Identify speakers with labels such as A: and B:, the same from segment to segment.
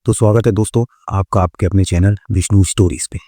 A: तो स्वागत है दोस्तों आपका आपके अपने चैनल विष्णु स्टोरीज पे।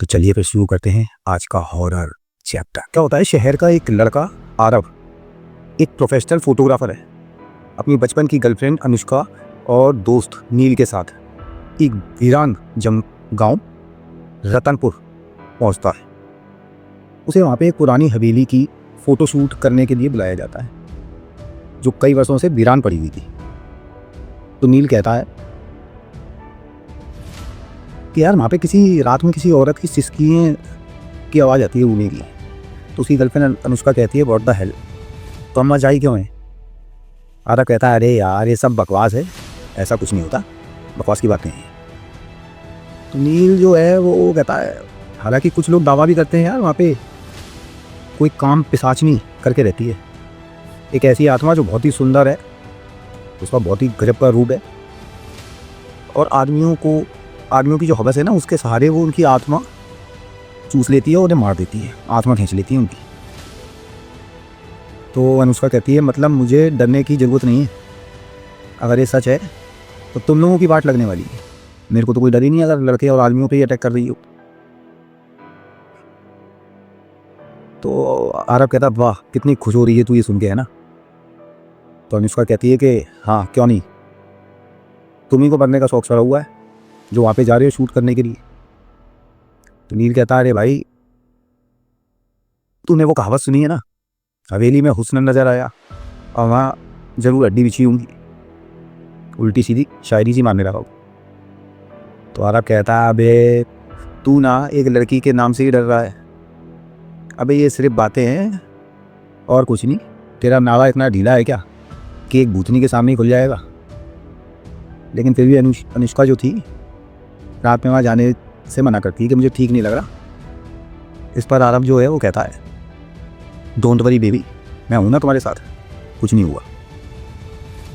A: तो चलिए फिर शुरू करते हैं आज का हॉरर चैप्टर। क्या होता है, शहर का एक लड़का आरव एक प्रोफेशनल फोटोग्राफर है। अपनी बचपन की गर्लफ्रेंड अनुष्का और दोस्त नील के साथ एक वीरान गांव रतनपुर पहुंचता है। उसे वहाँ पे एक पुरानी हवेली की फ़ोटोशूट करने के लिए बुलाया जाता है जो कई वर्षों से वीरान पड़ी हुई थी। तो नील कहता है कि यार वहाँ पे किसी रात में किसी औरत की सिसकियों की आवाज़ आती है रोने की। तो उसकी गर्लफ्रेंड अनुष्का कहती है व्हाट द हेल, तो हम जाई क्यों है। आरव कहता है अरे यार ये सब बकवास है, ऐसा कुछ नहीं होता, बकवास की बात नहीं है। तो नील जो है वो कहता है हालांकि कुछ लोग दावा भी करते हैं यार वहाँ पे कोई काम पिशाचनी करके रहती है, एक ऐसी आत्मा जो बहुत ही सुंदर है, उसका बहुत ही गजब का रूप है और आदमियों की जो हवस है ना उसके सहारे वो उनकी आत्मा चूस लेती है और उन्हें मार देती है, आत्मा खींच लेती है उनकी। तो अनुष्का कहती है मतलब मुझे डरने की ज़रूरत नहीं है, अगर ये सच है तो तुम लोगों की बात लगने वाली है, मेरे को तो कोई डर ही नहीं अगर लड़के और आदमियों पे ही अटैक कर रही हो। तो आरव कहता वाह कितनी खुश हो रही है तू ये सुन के, है ना। तो अनुष्का कहती है कि हाँ क्यों नहीं, तुम्ही को बनने का शौक चढ़ा हुआ है जो वहाँ पे जा रहे हो शूट करने के लिए। तो नील कहता है अरे भाई तूने वो कहावत सुनी है ना, हवेली में हुस्न नजर आया और वहाँ जरूर हड्डी बिछी होंगी, उल्टी सीधी शायरी सी मारने लगा। तो आरव कहता है अबे तू ना एक लड़की के नाम से ही डर रहा है, अबे ये सिर्फ बातें हैं और कुछ नहीं, तेरा नावा इतना ढीला है क्या कि एक भूतनी के सामने ही खुल जाएगा। लेकिन फिर भी अनुष्का जो थी रात में वहाँ जाने से मना करती है कि मुझे ठीक नहीं लग रहा। इस पर आरव जो है वो कहता है डोंट वरी बेबी, मैं हूँ ना तुम्हारे साथ, कुछ नहीं हुआ,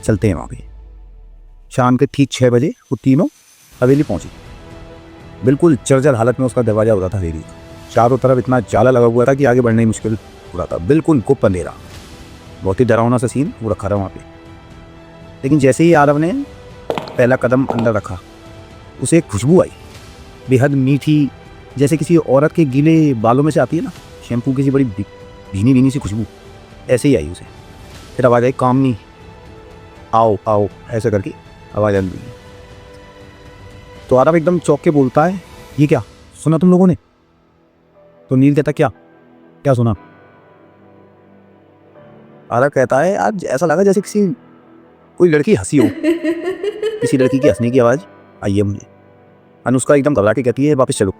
A: चलते हैं वहाँ पे। शाम के ठीक 6 बजे वो तीनों हवेली पहुँची। बिल्कुल जर्जर हालत में उसका दरवाज़ा होता था हवेली का, चारों तरफ इतना जाला लगा हुआ था कि आगे बढ़ना ही मुश्किल हो रहा था, बिल्कुल गुप्त अंधेरा, बहुत ही डरावना सा सीन वो रखा था वहाँ पे। लेकिन जैसे ही आरव ने पहला कदम अंदर रखा उसे एक खुशबू आई बेहद मीठी, जैसे किसी औरत के गीले बालों में से आती है ना शैम्पू की सी बड़ी भीनी भीनी सी खुशबू, ऐसे ही आई उसे। फिर आवाज़ आई काम नहीं, आओ आओ, ऐसे करके आवाज़ आई। तो आरव एकदम चौंक के बोलता है ये क्या सुना तुम लोगों ने। तो नील कहता क्या क्या सुना। आरव कहता है आज ऐसा लगा जैसे कोई लड़की हंसी हो, किसी लड़की की हंसने की आवाज़ आई है मुझे। अनुष्का एकदम घबरा के कहती है वापस चलो,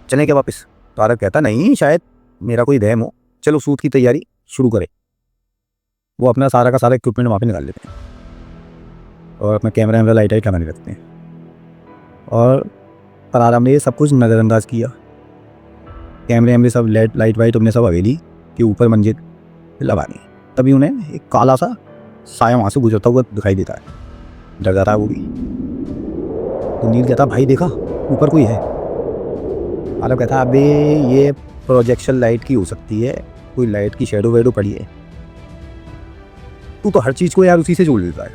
A: चलें क्या वापस। तो आरव कहता नहीं शायद मेरा कोई वहम हो, चलो शूट की तैयारी शुरू करें। वो अपना सारा का सारा इक्विपमेंट वहाँ पे निकाल लेते हैं और अपना कैमरा वैमरा लाइट लगाने लगते हैं और पर आरव ने ये सब कुछ नज़रअंदाज किया। कैमरे वैमरे सब लाइट वाइट उन्हें सब हवेली के ऊपर मंजिल लगानी। तभी उन्हें एक काला सा साया वहाँ से गुजरता हुआ दिखाई देता है, डर जाता है वो भी। तो नील कहता भाई देखा ऊपर कोई है। आरव कहता अबे ये प्रोजेक्शन लाइट की हो सकती है, कोई लाइट की शेडो वेडो पड़ी है। तू तो हर चीज़ को यार उसी से जोड़ देता है,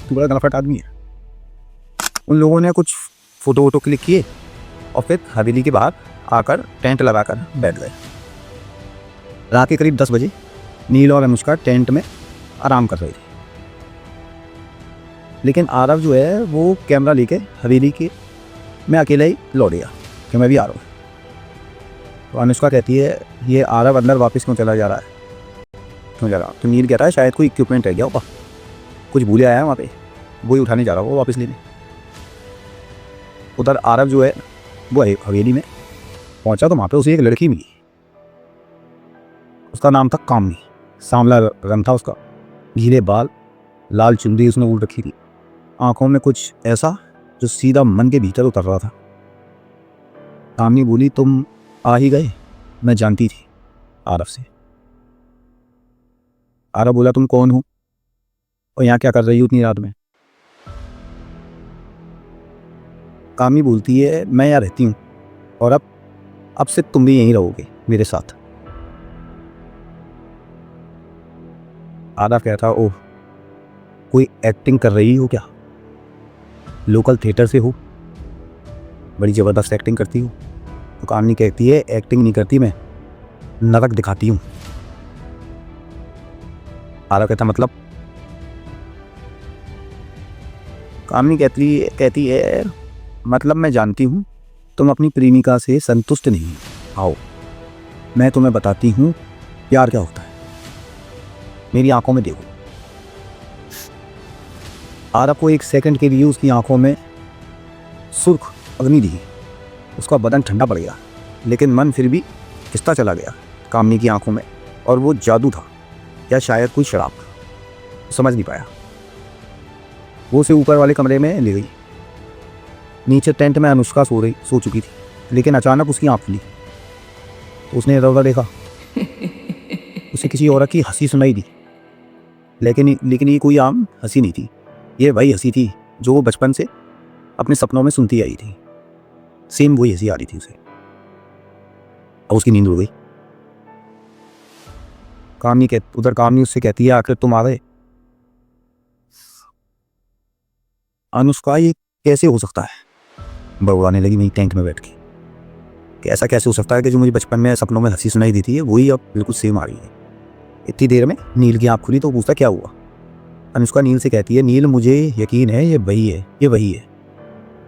A: तू बड़ा गलफट आदमी है। उन लोगों ने कुछ फ़ोटो वोटो क्लिक किए और फिर हवेली के बाहर आकर टेंट लगाकर बैठ गए। रात के करीब 10 बजे नील और अनुष्का टेंट में आराम कर रहे थे, लेकिन आरव जो है वो कैमरा लेके हवेली के मैं अकेला ही लौट गया कि मैं भी आ रहा हूँ। तो अनुष्का कहती है ये आरव अंदर वापस क्यों चला जा रहा है, क्यों जा रहा। तो नील कहता है शायद कोई इक्विपमेंट रह गया होगा, कुछ भूले आया है वहाँ पे, वही उठाने जा रहा होगा वापस लेने। उधर आरव जो है वो हवेली में पहुँचा तो वहाँ पे उसे एक लड़की मिली। उसका नाम था कामनी, सांवला रंग था उसका, गीले बाल, लाल चुंदी उसने ओढ़ रखी थी, आंखों में कुछ ऐसा जो सीधा मन के भीतर उतर रहा था। कामनी बोली तुम आ ही गए, मैं जानती थी आरव से। आरव बोला तुम कौन हो और यहाँ क्या कर रही हो इतनी रात में। कामनी बोलती है मैं यहाँ रहती हूँ और अब से तुम भी यहीं रहोगे मेरे साथ। आरव कहता ओह कोई एक्टिंग कर रही हो क्या। लोकल थिएटर से हो, बड़ी ज़बरदस्त एक्टिंग करती हो। तो कामनी कहती है एक्टिंग नहीं करती मैं, नरक दिखाती हूँ। आरव कहता मतलब? कामनी कहती है मतलब मैं जानती हूँ तुम अपनी प्रेमिका से संतुष्ट नहीं। आओ मैं तुम्हें बताती हूँ प्यार क्या होता है, मेरी आंखों में देखो। आरव को एक सेकंड के लिए उसकी आंखों में सुर्ख अग्नि दी, उसका बदन ठंडा पड़ गया, लेकिन मन फिर भी खिंचता चला गया कामनी की आंखों में। और वो जादू था या शायद कोई शराब, समझ नहीं पाया। वो उसे ऊपर वाले कमरे में ले गई। नीचे टेंट में अनुष्का सो चुकी थी, लेकिन अचानक उसकी आंख खुली तो उसने इधर उधर देखा। उसे किसी औरत की हंसी सुनाई दी, लेकिन ये कोई आम हंसी नहीं थी। ये वही हंसी थी जो वो बचपन से अपने सपनों में सुनती आई थी। सेम वही हंसी आ रही थी उसे। और उसकी नींद उड़ गई। कामनी उससे कहती है आखिर तुम आ गए। अनुष्का ये कैसे हो सकता है, बड़बड़ाने लगी वहीं टैंक में बैठ के कि ऐसा कैसे हो सकता है कि जो मुझे बचपन में सपनों में हंसी सुनाई दी थी वही अब बिल्कुल सेम आ रही है। इतनी देर में नील की आँख खुली तो पूछता क्या हुआ। अनुष्का नील से कहती है नील मुझे यकीन है ये वही है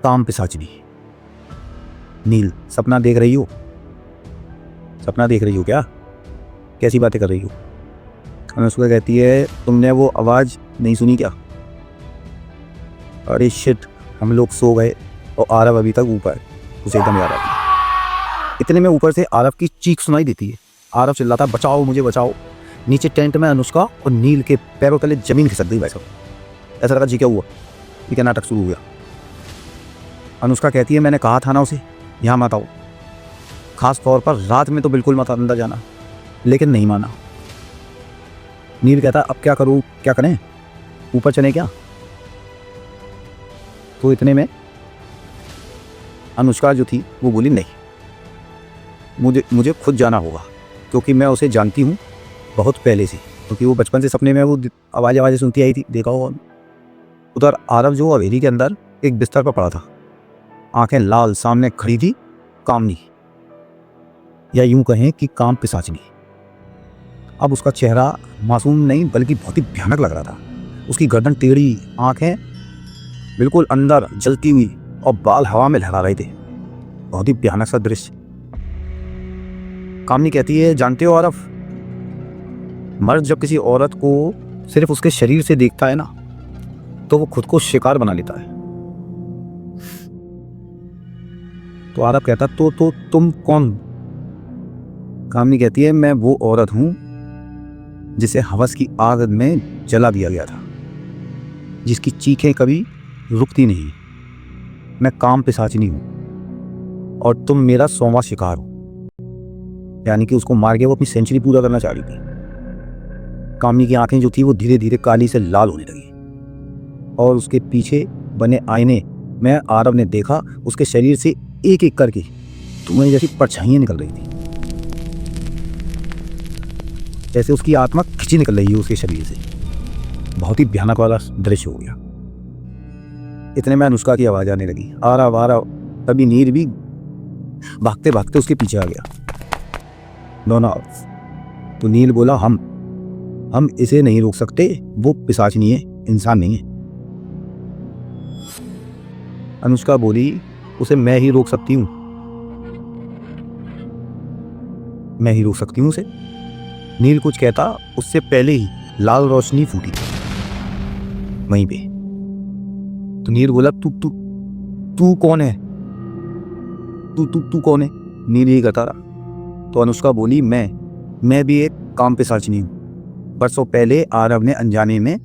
A: काम पिशाचिनी। नील सपना देख रही हो क्या, कैसी बातें कर रही हो। अनुष्का कहती है तुमने वो आवाज़ नहीं सुनी क्या। अरे शिट, हम लोग सो गए और आरव अभी तक ऊपर, उसे एकदम याद आती है। इतने में ऊपर से आरव की चीख सुनाई देती है। आरव चिल्लाता बचाओ मुझे बचाओ। नीचे टेंट में अनुष्का और नील के पैरों तले जमीन खिसक गई। वैसा ऐसा लगा जी क्या हुआ, ये क्या नाटक शुरू हो गया। अनुष्का कहती है मैंने कहा था ना उसे यहाँ मत आओ, खास तौर पर रात में तो बिल्कुल मत अंदर जाना, लेकिन नहीं माना। नील कहता अब क्या करूँ, क्या करें, ऊपर चले क्या। तो इतने में अनुष्का जो थी वो बोली नहीं, मुझे खुद जाना होगा, क्योंकि मैं उसे जानती हूँ बहुत पहले से, क्योंकि वो बचपन से सपने में वो आवाज़ें सुनती आई थी, देखा होगा। उधर आरव जो हवेली के अंदर एक बिस्तर पर पड़ा था, आंखें लाल, सामने खड़ी थी कामनी, या यूं कहें कि काम पिशाचिनी। अब उसका चेहरा मासूम नहीं बल्कि बहुत ही भयानक लग रहा था। उसकी गर्दन टेढ़ी, आंखें बिल्कुल अंदर जलती हुई और बाल हवा में लहरा रहे थे। बहुत ही भयानक सा दृश्य। कामनी कहती है जानते हो आरव, मर्द जब किसी औरत को सिर्फ उसके शरीर से देखता है ना तो वो खुद को शिकार बना लेता है। तो आरव कहता तो तुम कौन। कामनी कहती है मैं वो औरत हूं जिसे हवस की आग में जला दिया गया था, जिसकी चीखें कभी रुकती नहीं। मैं काम पिशाचिनी हूं और तुम मेरा 100वां शिकार हो। यानी कि उसको मार के वो अपनी सेंचुरी पूरा करना चाह रही थी। कामनी की आंखें जो थी वो धीरे धीरे काली से लाल होने लगी और उसके पीछे बने आईने में आरव ने देखा उसके शरीर से एक एक करके धुएं जैसी परछाइयां निकल रही थी, जैसे उसकी आत्मा खिंची निकल रही है उसके शरीर से। बहुत ही भयानक वाला दृश्य हो गया। इतने में अनुष्का की आवाज़ आने लगी, आरव आरव। तभी नील भी भागते भागते उसके पीछे आ गया। दोनों। तो नील बोला हम इसे नहीं रोक सकते, वो पिशाचिनी है, इंसान नहीं है। अनुष्का बोली उसे मैं ही रोक सकती हूँ, मैं ही रोक सकती हूँ उसे। नील कुछ कहता उससे पहले ही लाल रोशनी फूटी वहीं पे। तो नील बोला तू कौन है, तू कौन है। नील यही कहता रहा। तो अनुष्का बोली मैं भी एक काम पिशाचिनी हूँ। बरसों पहले आरव ने अनजाने में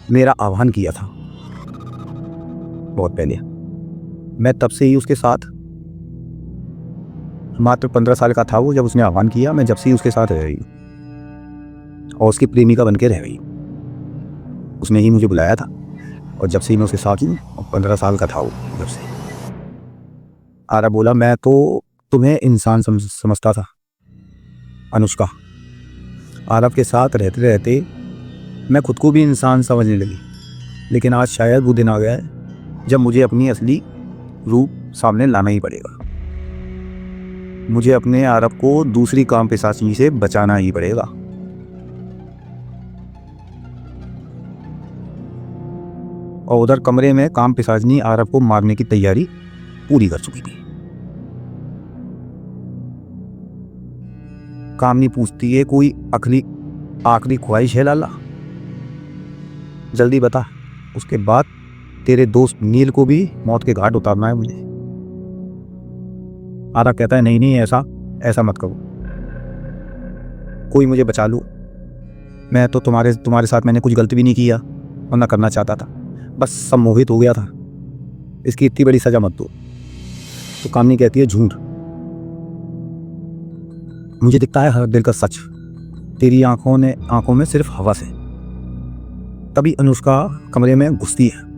A: मेरा आह्वान किया था, बहुत पहले। मैं तब से ही उसके साथ, मात्र 15 साल का था वो जब उसने आह्वान किया। मैं जब से ही उसके साथ रह रही हूँ और उसकी प्रेमिका बन के रह गई। उसने ही मुझे बुलाया था और जब से ही मैं उसके साथ हूँ। 15 साल का था वो जब से। आरव बोला मैं तो तुम्हें इंसान समझता था अनुष्का। आरव के साथ रहते रहते मैं खुद को भी इंसान समझने लगी, लेकिन आज शायद वो दिन आ गया है जब मुझे अपनी असली रूप सामने लाना ही पड़ेगा। मुझे अपने आरव को दूसरी काम पिशाचिनी से बचाना ही पड़ेगा। और उधर कमरे में काम पिशाचिनी आरव को मारने की तैयारी पूरी कर चुकी थी। कामनी पूछती है, कोई आखिरी ख्वाहिश है लाला? जल्दी बता, उसके बाद तेरे दोस्त नील को भी मौत के घाट उतारना है मुझे। आरव कहता है, नहीं ऐसा मत करो, कोई मुझे बचा लो। मैं तो तुम्हारे साथ मैंने कुछ गलती भी नहीं किया और ना करना चाहता था, बस सम्मोहित हो गया था। इसकी इतनी बड़ी सजा मत दो। तो कामनी कहती है, झूठ, मुझे दिखता है हर दिल का सच, तेरी आंखों में सिर्फ हवस है। तभी अनुष्का कमरे में घुसती है।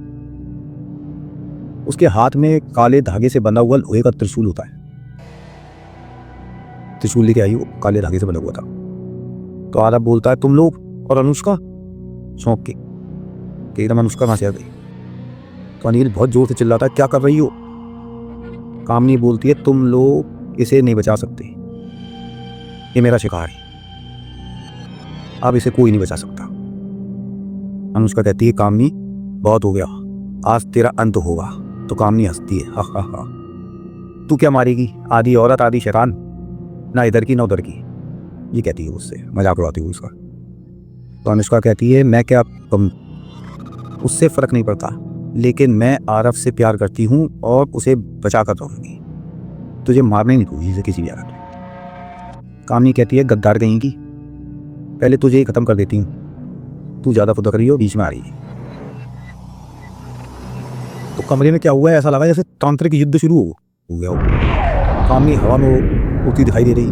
A: उसके हाथ में काले धागे से बंधा हुआ लोहे का त्रिशूल होता है। त्रिशूल लेके आई, वो काले धागे से बंधा हुआ था। तो आरव बोलता है, तुम लोग और अनुष्का? चौंक के कि एकदम अनुष्का कहाँ से आ गई? तो अनिल बहुत जोर से चिल्लाता है, क्या कर रही हो? कामनी बोलती है, तुम लोग इसे नहीं बचा सकते, ये मेरा शिकार है, अब इसे कोई नहीं बचा सकता। अनुष्का कहती है, कामनी बहुत हो गया, आज तेरा अंत होगा। तो कामनी हंसती है, हा हा हा, तू क्या मारेगी? आधी औरत आधी शैतान, ना इधर की ना उधर की, ये कहती है उससे, मजाक उड़ाती है उसका। तो अनुष्का कहती है, मैं क्या कम, उससे फर्क नहीं पड़ता, लेकिन मैं आरव से प्यार करती हूँ और उसे बचा कर रहूंगी, तुझे मारने नहीं दूंगी से किसी भी हालत में। कामनी कहती है, गद्दार कहेंगी, पहले तुझे ही खत्म कर देती हूँ, तू ज्यादा फुदक रही हो, बीच में आ रही है। तो कमरे में क्या हुआ है, ऐसा लगा जैसे तांत्रिक युद्ध शुरू हो गया हो। कामनी हवा में उड़ती दिखाई दे रही,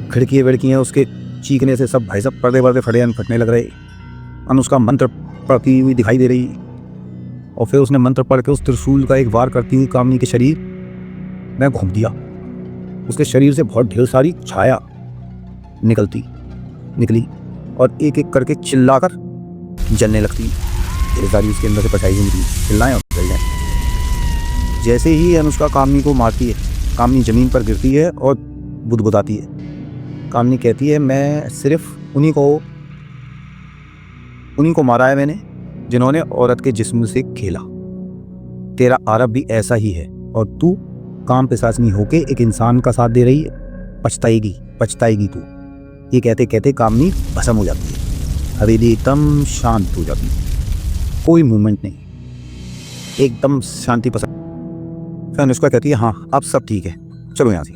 A: खिड़कियाँ विड़कियाँ उसके चीखने से सब भाई सब पर्दे फटने लग रहे। अनुष्का मंत्र पढ़ती हुई दिखाई दे रही, और फिर उसने मंत्र पढ़ के उस त्रिशूल का एक वार करती हुई कामनी के शरीर में घूम दिया। उसके शरीर से बहुत ढेर सारी छाया निकली और एक एक करके चिल्लाकर जलने लगती। ढेर सारी उसके अंदर से परछाई निकली, चिल्लाएं और जल जाए। जैसे ही अनुष्का कामनी को मारती है, कामनी जमीन पर गिरती है और बुदबुदाती है। कामनी कहती है, मैं सिर्फ उन्हीं को मारा है मैंने, जिन्होंने औरत के जिस्म से खेला। तेरा आरव भी ऐसा ही है, और तू काम पिशाचिनी होके एक इंसान का साथ दे रही है, पछताएगी तू। ये कहते कहते कामनी भस्म हो जाती है, हवेली एकदम शांत हो जाती है, कोई मूवमेंट नहीं, एकदम शांति पसंद। फिर अनुष्का कहती है, हाँ अब सब ठीक है, चलो यहाँ से।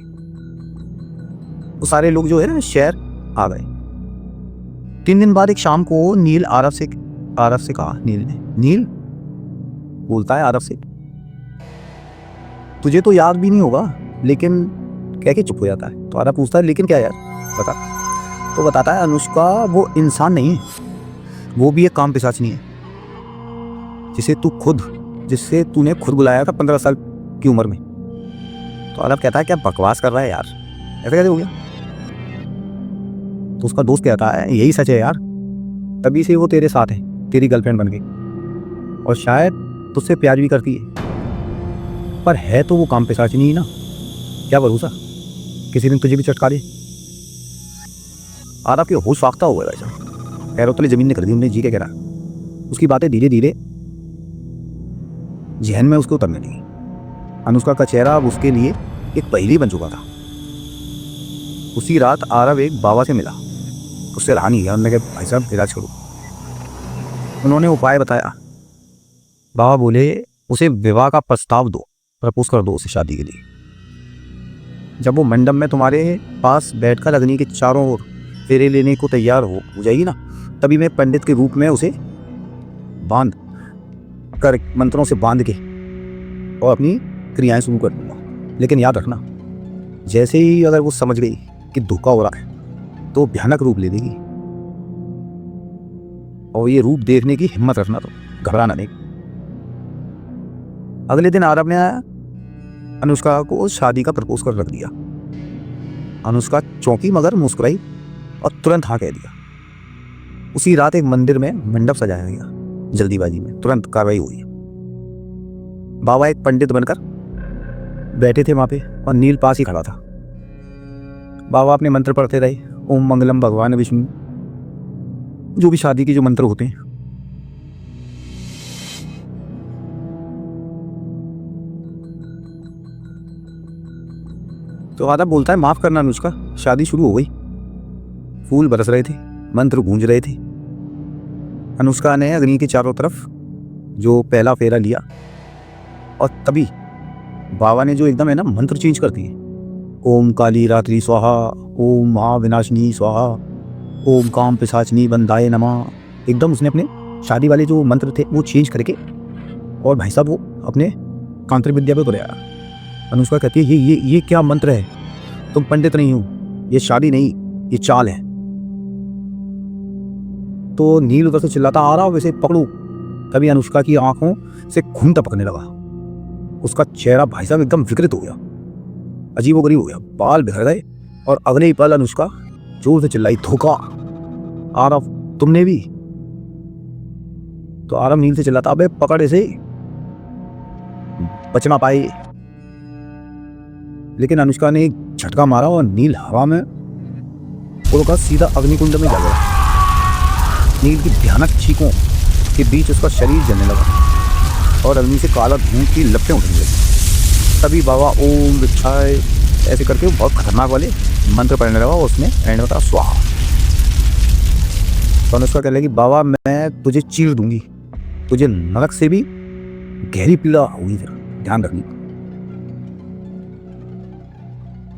A: वो सारे लोग जो है ना शहर आ गए। 3 दिन बाद एक शाम को नील आरव से कहा, नील बोलता है आरव से, तुझे तो याद भी नहीं होगा, लेकिन कह के चुप हो जाता है। तो आरव पूछता है, लेकिन क्या यार, बता। तो बताता है, अनुष्का वो इंसान नहीं है, वो भी एक काम पिशाचिनी है, जिससे तूने खुद बुलाया था 15 साल की उम्र में। तो आरव कहता है, क्या बकवास कर रहा है यार, ऐसा कैसे हो गया? तो उसका दोस्त कहता है, यही सच है यार, तभी से वो तेरे साथ है, तेरी गर्लफ्रेंड बन गई, और शायद तुझसे प्यार भी करती है, पर है तो वो काम पिशाचिनी ही ना, क्या भरोसा किसी दिन तुझे भी चटका दे। आरव के होश फाख्ता हो गया वैसा, पैरों तले जमीन ने कर दी, उन्हें जी के कह रहा। उसकी बातें धीरे धीरे जहन में उसको उतरने लगी। अनुष्का का चेहरा अब उसके लिए एक पहेली बन चुका था। उसी रात आरव एक बाबा से मिला, उससे रहा नहीं गया। उन्होंने कहा, भाई साहब इलाज करो। उन्होंने उपाय बताया। बाबा बोले, उसे विवाह का प्रस्ताव दो, प्रपोज कर दो उसे शादी के लिए। जब वो मंडप में तुम्हारे पास बैठकर अग्नि के चारों ओर फेरे लेने को तैयार हो जाएगी ना, तभी मैं पंडित के रूप में उसे बांध कर मंत्रों से बांध के और अपनी क्रियाएं शुरू कर दूंगा। लेकिन याद रखना, जैसे ही अगर वो समझ गई कि धोखा हो रहा है तो भयानक रूप ले देगी, और ये रूप देखने की हिम्मत रखना, तो घबराना नहीं। अगले दिन आरव ने अनुष्का को शादी का प्रपोज कर रख दिया। अनुष्का चौंकी मगर मुस्कुराई और तुरंत हाँ कह दिया। उसी रात एक मंदिर में मंडप सजाया गया। जल्दीबाजी में तुरंत कार्रवाई हुई। बाबा एक पंडित बनकर बैठे थे वहाँ पे और नील पास ही खड़ा था। बाबा अपने मंत्र पढ़ते रहे, ओम मंगलम भगवान विष्णु, जो भी शादी के जो मंत्र होते हैं। तो आदम बोलता है, माफ करना अनुष्का, शादी शुरू हो गई। फूल बरस रहे थे, मंत्र गूंज रहे थे। अनुष्का ने अग्नि के चारों तरफ जो पहला फेरा लिया और तभी बाबा ने जो एकदम है ना मंत्र चेंज कर दिए। ओम काली रात्रि स्वाहा, ओम महाविनाशिनी स्वाहा, ओम काम पिशाचनी बंदाए नमः। एकदम उसने अपने शादी वाले जो मंत्र थे वो चेंज करके और भाई साहब वो अपने तांत्रिक विद्या पे तुरया। अनुष्का कहती है, ये क्या मंत्र है? तुम पंडित नहीं हो, ये शादी नहीं, ये चाल है। तो नील उधर से चिल्लाता आ रहा, वैसे पकड़ो। तभी अनुष्का की आंखों से खून टपकने लगा। उसका चेहरा भाई साहब एकदम विकृत हो गया, अजीबोगरीब हो गया, बाल बिखर गए और अगले ही पल अनुष्का जोर से चिल्लाई, धोखा आरव, तुमने भी? तो आरव नील से चिल्लाता, अबे पकड़ इसे, बच ना पाए। लेकिन अनुष्का ने एक झटका मारा और नील हवा में उड़कर सीधा अग्निकुंड में जा गया। नील की भयानक चीखों के बीच उसका शरीर जलने लगा और अग्नि से काला धुआं की लपटें उठने लगी। तभी बाबा ओम विक्षाय ऐसे करके बहुत खतरनाक वाले मंत्र पढ़ने लगा और उसमें एंड में था स्वाहा। तो अनुष्का कहने लगी, बाबा मैं तुझे चीर दूंगी, तुझे नरक से भी गहरी पीड़ा होगी, ध्यान रखनी।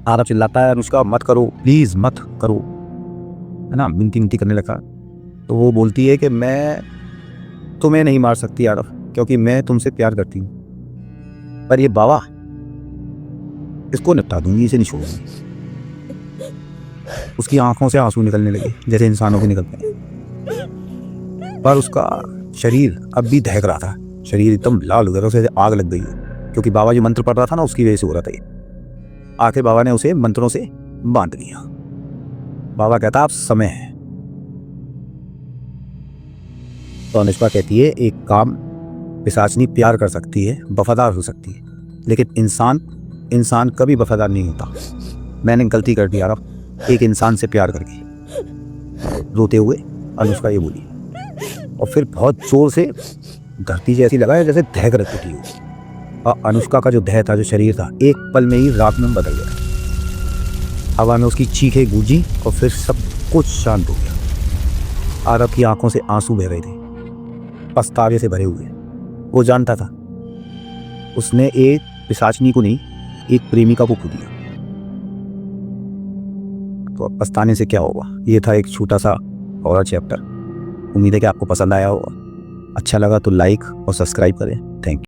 A: आरव चिल्लाता है, अनुष्का मत करो, प्लीज मत करो, है ना, मिनती मिनती करने लगा। तो वो बोलती है कि मैं तुम्हें नहीं मार सकती आरव, क्योंकि मैं तुमसे प्यार करती हूँ, पर ये बाबा इसको निपटा दूंगी, इसे नहीं छोड़ूंगी। उसकी आंखों से आंसू निकलने लगे जैसे इंसानों के निकलते हैं, पर उसका शरीर अब भी दहक रहा था, शरीर एकदम लाल हो गया, उसे आग लग गई है, क्योंकि बाबा जो मंत्र पढ़ रहा था ना उसकी वजह से हो रहा था ये। आखिर बाबा ने उसे मंत्रों से बांध लिया। बाबा कहता अब समय है। तो अनुष्का कहती है, एक काम पिशाचनी प्यार कर सकती है, वफादार हो सकती है, लेकिन इंसान कभी वफादार नहीं होता। मैंने गलती कर दी यार, एक इंसान से प्यार करके। रोते हुए अनुष्का ये बोली और फिर बहुत जोर से धरती जैसी लगा है जैसे दहक रही थी। और अनुष्का का जो देह था, जो शरीर था, एक पल में ही रात में बदल गया। हवा में उसकी चीखें गूंजी और फिर सब कुछ शांत हो गया। आरव की आंखों से आंसू बह रहे थे, पछतावे से भरे हुए। वो जानता था उसने एक पिशाचनी को नहीं, एक प्रेमिका को खो दिया। तो अब पछताने से क्या होगा। ये था एक छोटा सा हॉरर चैप्टर। उम्मीद है कि आपको पसंद आया होगा। अच्छा लगा तो लाइक और सब्सक्राइब करें। Thank you.